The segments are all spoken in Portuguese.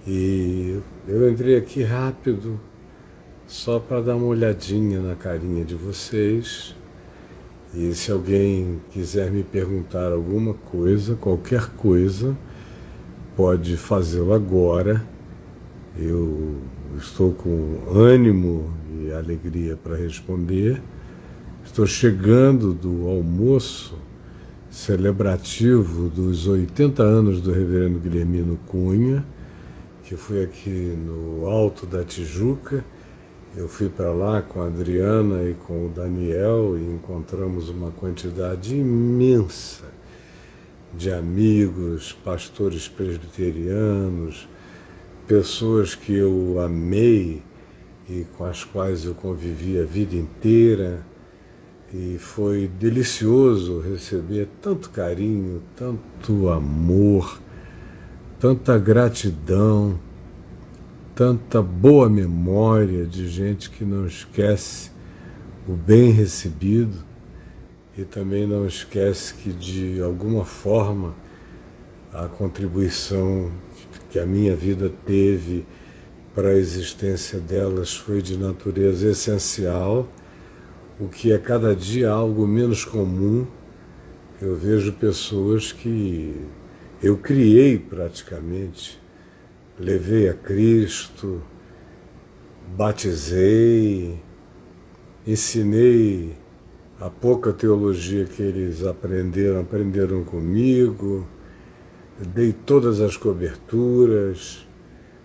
E eu entrei aqui rápido, só para dar uma olhadinha na carinha de vocês. E se alguém quiser me perguntar alguma coisa, qualquer coisa, pode fazê-lo agora. Eu estou com ânimo e alegria para responder. Estou chegando do almoço celebrativo dos 80 anos do reverendo Guilhermino Cunha, que foi aqui no Alto da Tijuca. Eu fui para lá com a Adriana e com o Daniel e encontramos uma quantidade imensa de amigos, pastores presbiterianos, pessoas que eu amei e com as quais eu convivi a vida inteira. E foi delicioso receber tanto carinho, tanto amor, tanta gratidão, tanta boa memória de gente que não esquece o bem recebido e também não esquece que, de alguma forma, a contribuição que a minha vida teve para a existência delas foi de natureza essencial, o que é cada dia algo menos comum. Eu vejo pessoas que eu criei praticamente, levei a Cristo, batizei, ensinei a pouca teologia que eles aprenderam comigo, dei todas as coberturas,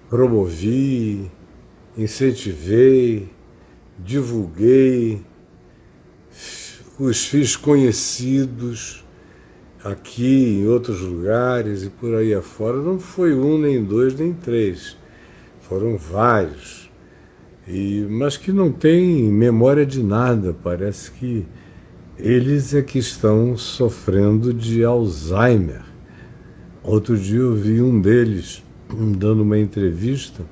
promovi, incentivei, divulguei, os fiz conhecidos aqui, em outros lugares e por aí afora. Não foi um, nem dois, nem três. Foram vários. Mas que não têm memória de nada. Parece que eles é que estão sofrendo de Alzheimer. Outro dia eu vi um deles dando uma entrevista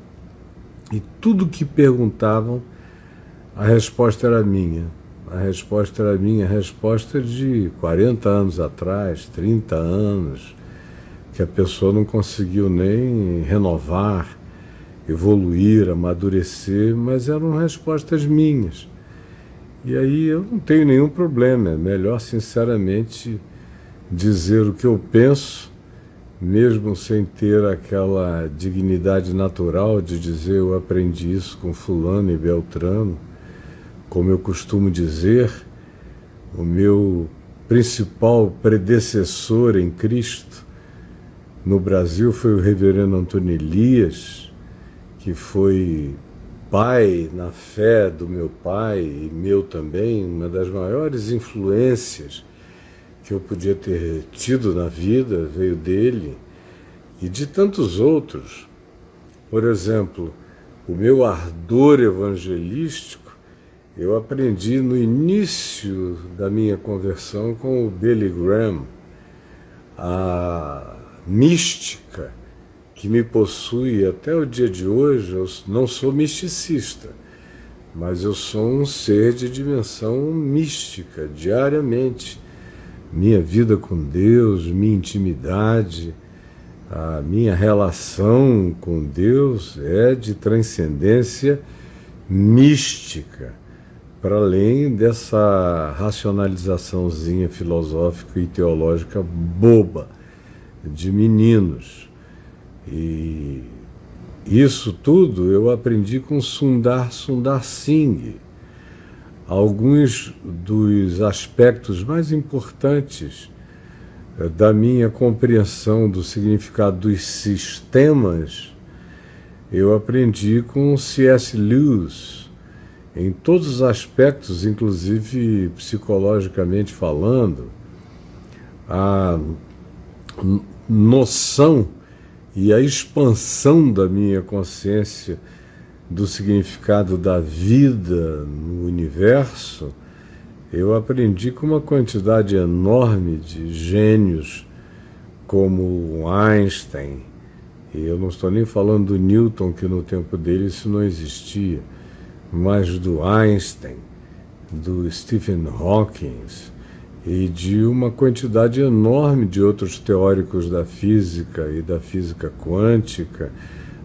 e tudo que perguntavam, a resposta era minha. A resposta era minha, a resposta de 40 anos atrás, 30 anos, que a pessoa não conseguiu nem renovar, evoluir, amadurecer, mas eram respostas minhas. E aí eu não tenho nenhum problema, é melhor sinceramente dizer o que eu penso, mesmo sem ter aquela dignidade natural de dizer eu aprendi isso com fulano e beltrano. Como eu costumo dizer, o meu principal predecessor em Cristo no Brasil foi o reverendo Antônio Elias, que foi pai na fé do meu pai e meu também, uma das maiores influências que eu podia ter tido na vida, veio dele e de tantos outros. Por exemplo, o meu ardor evangelístico eu aprendi no início da minha conversão com o Billy Graham. A mística que me possui até o dia de hoje, eu não sou misticista, mas eu sou um ser de dimensão mística, diariamente. Minha vida com Deus, minha intimidade, a minha relação com Deus é de transcendência mística, para além dessa racionalizaçãozinha filosófica e teológica boba de meninos. E isso tudo eu aprendi com Sundar Singh. Alguns dos aspectos mais importantes da minha compreensão do significado dos sistemas eu aprendi com C.S. Lewis, em todos os aspectos, inclusive psicologicamente falando. A noção e a expansão da minha consciência do significado da vida no universo, eu aprendi com uma quantidade enorme de gênios como Einstein, e eu não estou nem falando do Newton, que no tempo dele isso não existia, mas do Einstein, do Stephen Hawking e de uma quantidade enorme de outros teóricos da física e da física quântica,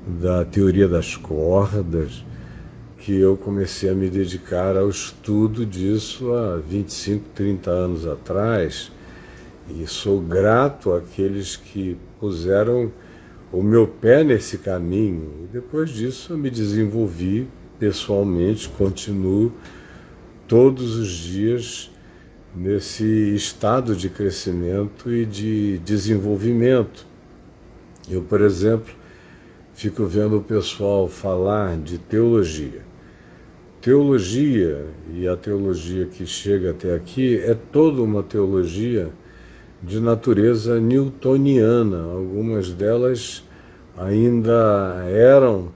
da teoria das cordas, que eu comecei a me dedicar ao estudo disso há 25, 30 anos atrás, e sou grato àqueles que puseram o meu pé nesse caminho. E depois disso eu me desenvolvi pessoalmente, continuo todos os dias nesse estado de crescimento e de desenvolvimento. Eu, por exemplo, fico vendo o pessoal falar de teologia. Teologia, e a teologia que chega até aqui, é toda uma teologia de natureza newtoniana. Algumas delas ainda eram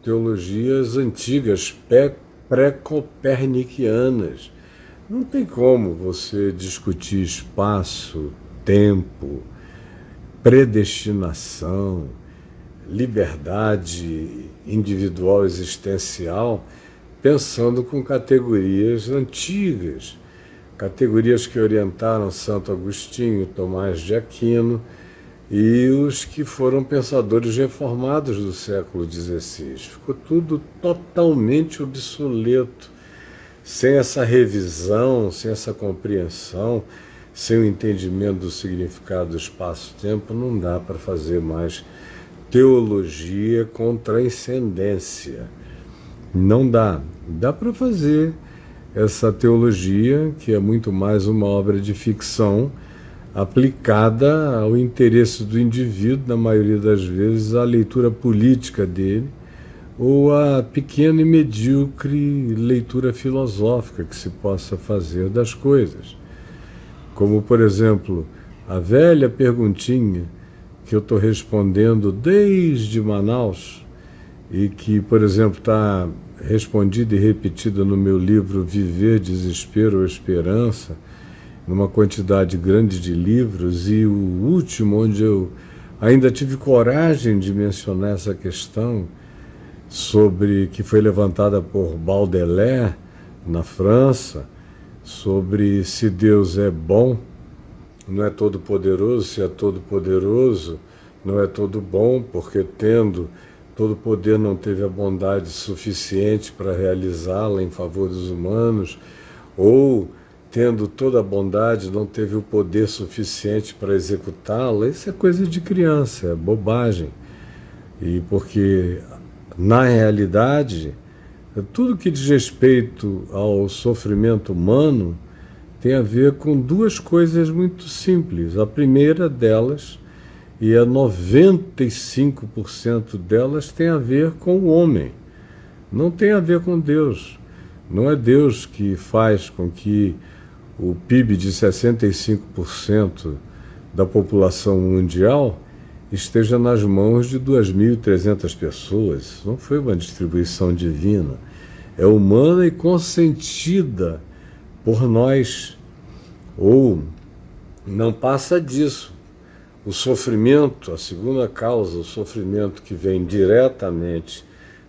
teologias antigas, pré-copernicianas. Não tem como você discutir espaço, tempo, predestinação, liberdade individual existencial, pensando com categorias antigas, categorias que orientaram Santo Agostinho, Tomás de Aquino e os que foram pensadores reformados do século XVI. Ficou tudo totalmente obsoleto. Sem essa revisão, sem essa compreensão, sem o entendimento do significado do espaço-tempo, não dá para fazer mais teologia com transcendência. Não dá. Dá para fazer essa teologia, que é muito mais uma obra de ficção, aplicada ao interesse do indivíduo, na maioria das vezes, à leitura política dele, ou a pequena e medíocre leitura filosófica que se possa fazer das coisas. Como, por exemplo, a velha perguntinha que eu estou respondendo desde Manaus e que, por exemplo, está respondida e repetida no meu livro Viver, Desespero ou Esperança, numa quantidade grande de livros, e o último, onde eu ainda tive coragem de mencionar essa questão, sobre que foi levantada por Baudelaire, na França, sobre se Deus é bom, não é todo poderoso, se é todo poderoso, não é todo bom, porque tendo todo poder não teve a bondade suficiente para realizá-la em favor dos humanos, ou tendo toda a bondade não teve o poder suficiente para executá-la. Isso é coisa de criança, é bobagem. E porque na realidade, tudo que diz respeito ao sofrimento humano tem a ver com duas coisas muito simples. A primeira delas, e a 95% delas, tem a ver com o homem. Não tem a ver com Deus. Não é Deus que faz com que o PIB de 65% da população mundial esteja nas mãos de 2.300 pessoas. Isso não foi uma distribuição divina. É humana e consentida por nós. Ou não passa disso. O sofrimento, a segunda causa, o sofrimento que vem diretamente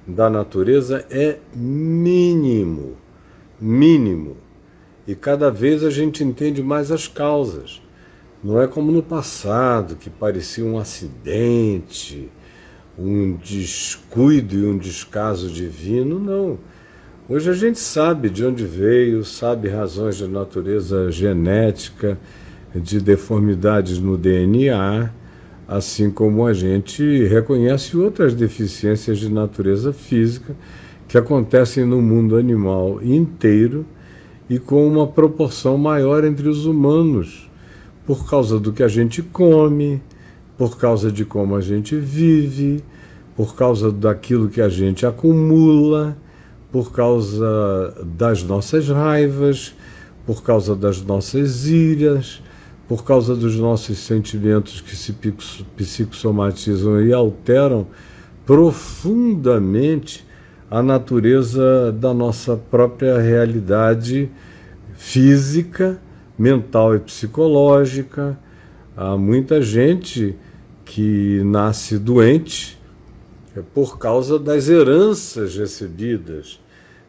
da natureza é mínimo. Mínimo. E cada vez a gente entende mais as causas. Não é como no passado, que parecia um acidente, um descuido e um descaso divino, não. Hoje a gente sabe de onde veio, sabe razões de natureza genética, de deformidades no DNA, assim como a gente reconhece outras deficiências de natureza física que acontecem no mundo animal inteiro e com uma proporção maior entre os humanos, por causa do que a gente come, por causa de como a gente vive, por causa daquilo que a gente acumula, por causa das nossas raivas, por causa das nossas iras, por causa dos nossos sentimentos que se psicossomatizam e alteram profundamente a natureza da nossa própria realidade física, mental e psicológica. Há muita gente que nasce doente por causa das heranças recebidas,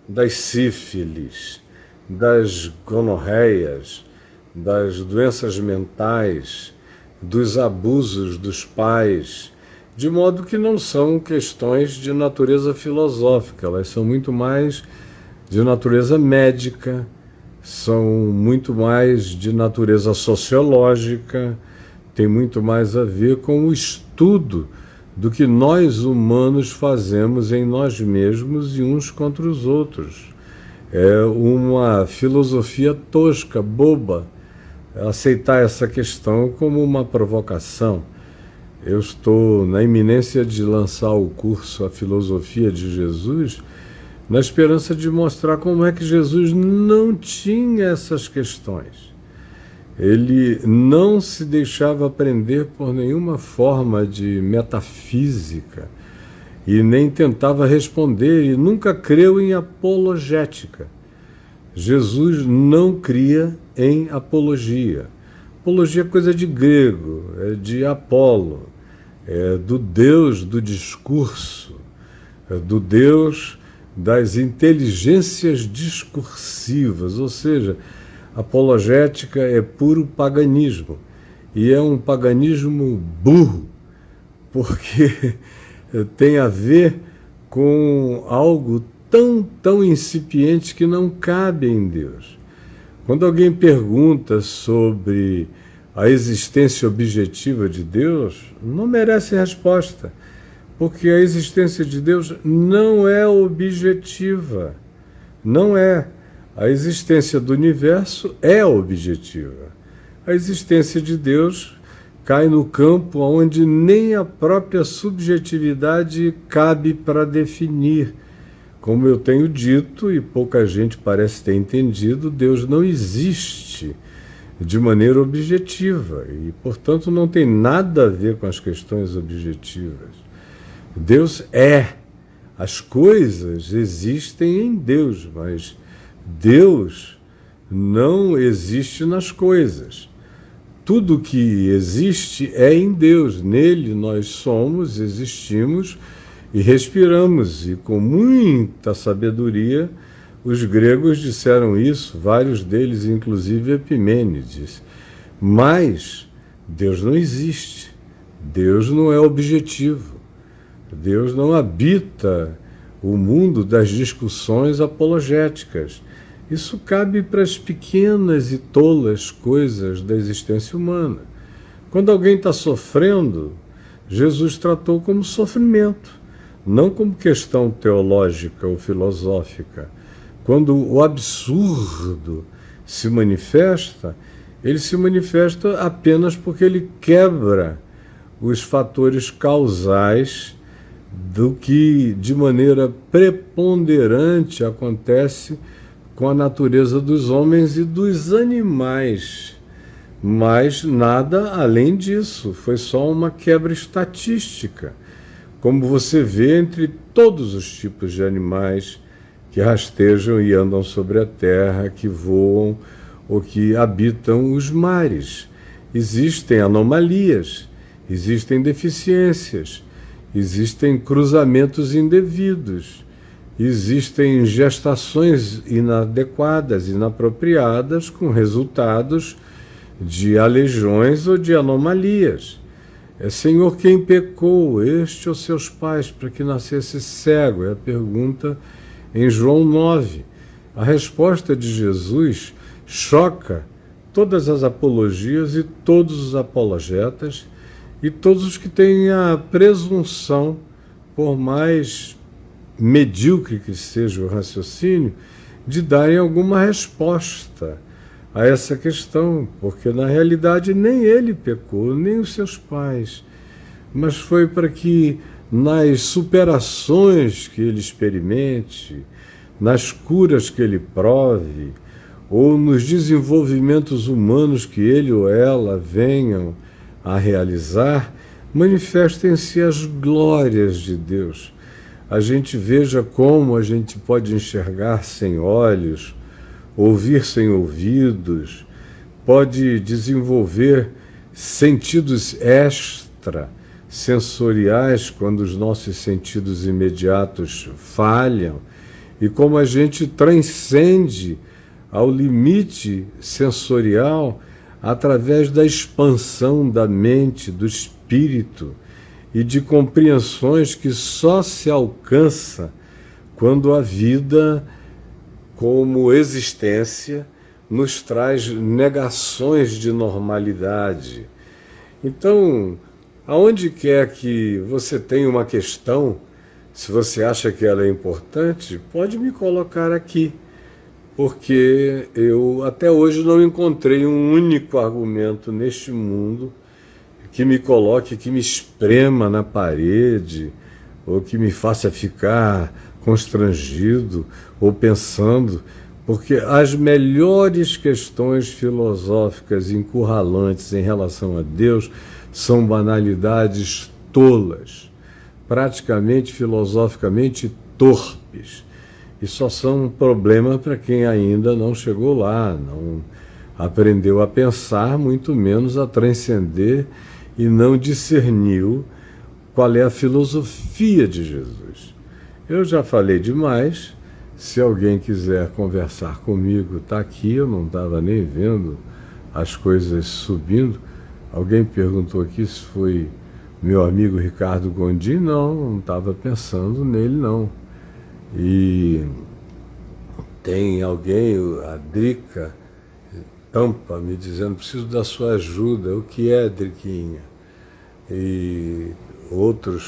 das sífilis, das gonorreias, das doenças mentais, dos abusos dos pais de modo que não são questões de natureza filosófica, elas são muito mais de natureza médica, são muito mais de natureza sociológica, tem muito mais a ver com o estudo do que nós humanos fazemos em nós mesmos e uns contra os outros. É uma filosofia tosca, boba, aceitar essa questão como uma provocação. Eu estou na iminência de lançar o curso A Filosofia de Jesus, na esperança de mostrar como é que Jesus não tinha essas questões. Ele não se deixava prender por nenhuma forma de metafísica e nem tentava responder e nunca creu em apologética. Jesus não cria em apologia. Apologia é coisa de grego, é de Apolo, é do Deus do discurso, é do Deus das inteligências discursivas, ou seja, apologética é puro paganismo, e é um paganismo burro, porque tem a ver com algo tão incipiente que não cabe em Deus. Quando alguém pergunta sobre a existência objetiva de Deus, não merece resposta, porque a existência de Deus não é objetiva, não é. A existência do universo é objetiva. A existência de Deus cai no campo onde nem a própria subjetividade cabe para definir. Como eu tenho dito, e pouca gente parece ter entendido, Deus não existe de maneira objetiva e, portanto, não tem nada a ver com as questões objetivas. Deus é. As coisas existem em Deus, mas Deus não existe nas coisas. Tudo que existe é em Deus. Nele nós somos, existimos e respiramos. E com muita sabedoria, os gregos disseram isso, vários deles, inclusive Epimênides. Mas Deus não existe. Deus não é objetivo. Deus não habita o mundo das discussões apologéticas. Isso cabe para as pequenas e tolas coisas da existência humana. Quando alguém está sofrendo, Jesus tratou como sofrimento, não como questão teológica ou filosófica. Quando o absurdo se manifesta, ele se manifesta apenas porque ele quebra os fatores causais do que de maneira preponderante acontece com a natureza dos homens e dos animais. Mas nada além disso, foi só uma quebra estatística, como você vê entre todos os tipos de animais que rastejam e andam sobre a terra, que voam ou que habitam os mares. Existem anomalias, existem deficiências, existem cruzamentos indevidos, existem gestações inadequadas, inapropriadas, com resultados de aleijões ou de anomalias. É Senhor quem pecou, este ou seus pais, para que nascesse cego? É a pergunta em João 9. A resposta de Jesus choca todas as apologias e todos os apologetas e todos os que têm a presunção, por mais medíocre que seja o raciocínio, de darem alguma resposta a essa questão, porque na realidade nem ele pecou, nem os seus pais, mas foi para que nas superações que ele experimente, nas curas que ele prove, ou nos desenvolvimentos humanos que ele ou ela venham a realizar, manifestem-se as glórias de Deus. A gente veja como a gente pode enxergar sem olhos, ouvir sem ouvidos, pode desenvolver sentidos extrasensoriais quando os nossos sentidos imediatos falham, e como a gente transcende ao limite sensorial através da expansão da mente, do espírito, e de compreensões que só se alcança quando a vida, como existência, nos traz negações de normalidade. Então, aonde quer que você tenha uma questão, se você acha que ela é importante, pode me colocar aqui, porque eu até hoje não encontrei um único argumento neste mundo que me coloque, que me esprema na parede, ou que me faça ficar constrangido ou pensando, porque as melhores questões filosóficas encurralantes em relação a Deus são banalidades tolas, praticamente filosoficamente torpes, e só são um problema para quem ainda não chegou lá, não aprendeu a pensar, muito menos a transcender, e não discerniu qual é a filosofia de Jesus. Eu já falei demais. Se alguém quiser conversar comigo, está aqui. Eu não estava nem vendo as coisas subindo. Alguém perguntou aqui se foi meu amigo Ricardo Gondim. Não estava pensando nele, não. E tem alguém, a Drica Tampa, me dizendo: preciso da sua ajuda. O que é, Driquinha? E outros